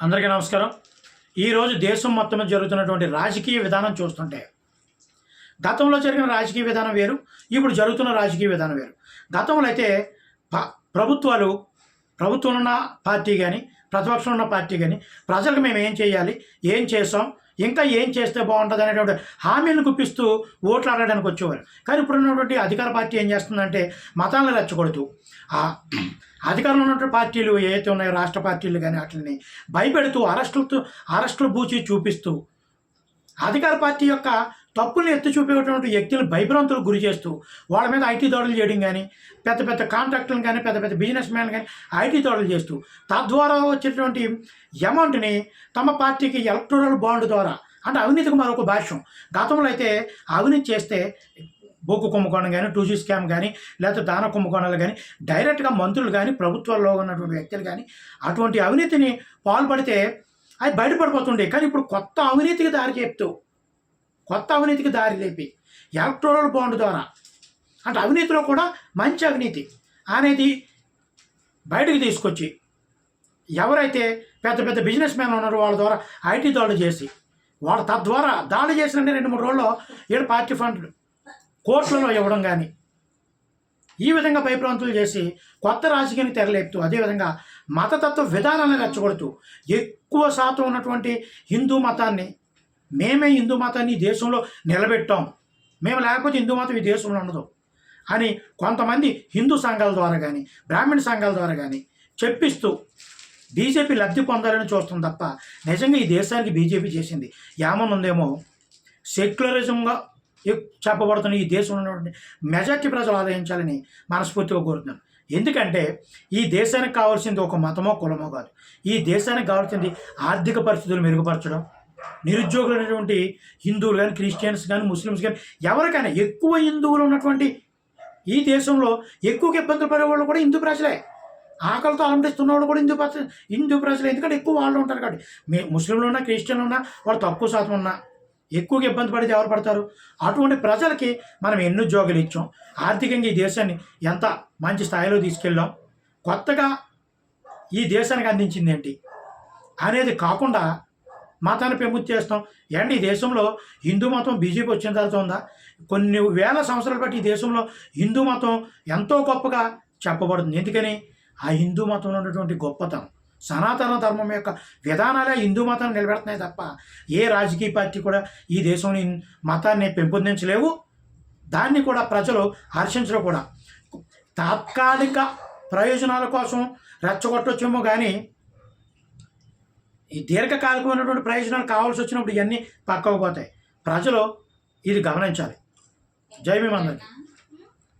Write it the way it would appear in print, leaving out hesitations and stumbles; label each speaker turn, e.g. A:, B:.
A: అందరికీ నమస్కారం. ఈరోజు దేశం మొత్తం మీద జరుగుతున్నటువంటి రాజకీయ విధానం చూస్తుంటే గతంలో జరిగిన రాజకీయ విధానం వేరు, ఇప్పుడు జరుగుతున్న రాజకీయ విధానం వేరు. గతంలో అయితే ప్రభుత్వం ఉన్న పార్టీ కానీ ప్రతిపక్షం ఉన్న పార్టీ కానీ ప్రజలకు మేము ఏం చేయాలి, ఏం చేసాం, ఇంకా ఏం చేస్తే బాగుంటుంది అనేటువంటి హామీలను గుప్పిస్తూ ఓట్లు ఆడడానికి వచ్చేవారు. కానీ ఇప్పుడున్నటువంటి అధికార పార్టీ ఏం చేస్తుందంటే మతాలను రెచ్చగొడుతూ అధికారంలో ఉన్నటువంటి పార్టీలు ఏవైతే ఉన్నాయో రాష్ట్ర పార్టీలు కానీ వాటిని భయపెడుతూ అరెస్టులు బూచి చూపిస్తూ అధికార పార్టీ యొక్క తప్పుల్ని ఎత్తి చూపేటువంటి వ్యక్తులను భయభ్రాంతులకు గురి చేస్తూ వాళ్ళ మీద ఐటీ దాడులు చేయడం కానీ పెద్ద పెద్ద కాంట్రాక్టులను కానీ పెద్ద పెద్ద బిజినెస్ మ్యాన్ కానీ ఐటీ దాడులు చేస్తూ తద్వారా వచ్చేటువంటి అమౌంట్ని తమ పార్టీకి ఎలక్టోరల్ బాండ్ ద్వారా అంటే అవినీతికి మరొక భాష్యం. గతంలో అయితే అవినీతి చేస్తే బొగ్గు కుంభకోణం కానీ 2G స్కామ్ కానీ లేకపోతే దాన కుంభకోణాలు కానీ డైరెక్ట్గా మంత్రులు కానీ ప్రభుత్వాల్లో ఉన్నటువంటి వ్యక్తులు కానీ అటువంటి అవినీతిని పాల్పడితే అది బయటపడిపోతుండే. కానీ ఇప్పుడు కొత్త అవినీతికి దారి లేపి ఎలక్టోరల్ బాండ్ ద్వారా అంటే అవినీతిలో కూడా మంచి అవినీతి అనేది బయటకు తీసుకొచ్చి ఎవరైతే పెద్ద పెద్ద బిజినెస్ మ్యాన్ ఉన్నారో వాళ్ళ ద్వారా ఐటీ దాడులు చేసి వాళ్ళు తద్వారా దాడి చేసిన 2-3 రోజుల్లో ఏడు పార్టీ ఫండ్ కోర్టులలో ఇవ్వడం కానీ ఈ విధంగా భయప్రాంతులు చేసి కొత్త రాజకీయాన్ని తెరలేపుతూ అదేవిధంగా మతతత్వ విధానాన్ని రెచ్చగొడుతూ ఎక్కువ శాతం ఉన్నటువంటి హిందూ మతాన్ని మేమే హిందూ మతాన్ని ఈ దేశంలో నిలబెట్టాం, మేము లేకపోతే హిందూ మతం ఈ దేశంలో ఉండదు అని కొంతమంది హిందూ సంఘాల ద్వారా కానీ బ్రాహ్మణ సంఘాల ద్వారా కానీ చెప్పిస్తూ బీజేపీ లబ్ధి పొందాలని చూస్తుంది తప్ప నిజంగా ఈ దేశానికి బీజేపీ చేసింది ఏమనుందేమో సెక్యులరిజంగా చెప్పబడుతున్న ఈ దేశంలో ఉన్నటువంటి మెజార్టీ ప్రజలు ఆదాయించాలని మనస్ఫూర్తిగా కోరుతున్నాను. ఎందుకంటే ఈ దేశానికి కావాల్సింది ఒక మతమో కులమో కాదు, ఈ దేశానికి కావాల్సింది ఆర్థిక పరిస్థితులు మెరుగుపరచడం, నిరుద్యోగులు అనేటువంటి హిందువులు కానీ క్రిస్టియన్స్ కానీ ముస్లిమ్స్ కానీ ఎవరికైనా ఎక్కువ హిందువులు ఉన్నటువంటి ఈ దేశంలో ఎక్కువగా ఇబ్బందులు పడే వాళ్ళు కూడా హిందూ ప్రజలే, ఆకలితో అలంకరిస్తున్న వాళ్ళు కూడా హిందూ ప్రజలే. ఎందుకంటే ఎక్కువ వాళ్ళు ఉంటారు కాబట్టి ముస్లింలు ఉన్నా క్రిస్టియన్లు ఉన్నా వాళ్ళు తక్కువ శాతం ఉన్నా ఎక్కువగా ఇబ్బంది పడితే ఎవరు పడతారు? అటువంటి ప్రజలకి మనం ఎన్ని ఉద్యోగాలు ఇచ్చాం, ఆర్థికంగా ఈ దేశాన్ని ఎంత మంచి స్థాయిలో తీసుకెళ్ళాం, కొత్తగా ఈ దేశానికి అందించింది ఏంటి అనేది కాకుండా మతాన్ని పెంపుదల చేస్తాం. ఈ దేశంలో హిందూ మతం బీజేపీ వచ్చిన తర్వాత ఉందా? కొన్ని వేల సంవత్సరాలు బట్టి ఈ దేశంలో హిందూ మతం ఎంతో గొప్పగా చెప్పబడుతుంది. ఎందుకని ఆ హిందూ మతంలో ఉన్నటువంటి గొప్పతనం సనాతన ధర్మం యొక్క విధానాలే హిందూ మతాన్ని నిలబెడుతున్నాయి తప్ప ఏ రాజకీయ పార్టీ కూడా ఈ దేశంలో మతాన్ని పెంపొందించలేవు, దాన్ని కూడా ప్రజలు హర్షించడం కూడా. తాత్కాలిక ప్రయోజనాల కోసం రెచ్చగొట్టొచ్చేమో కానీ ఈ దీర్ఘకాలికమైనటువంటి ప్రయోజనాలు కావాల్సి వచ్చినప్పుడు ఇవన్నీ పక్కకు పోతాయి. ప్రజలు ఇది గమనించాలి. జై భీమ్ అందరికీ.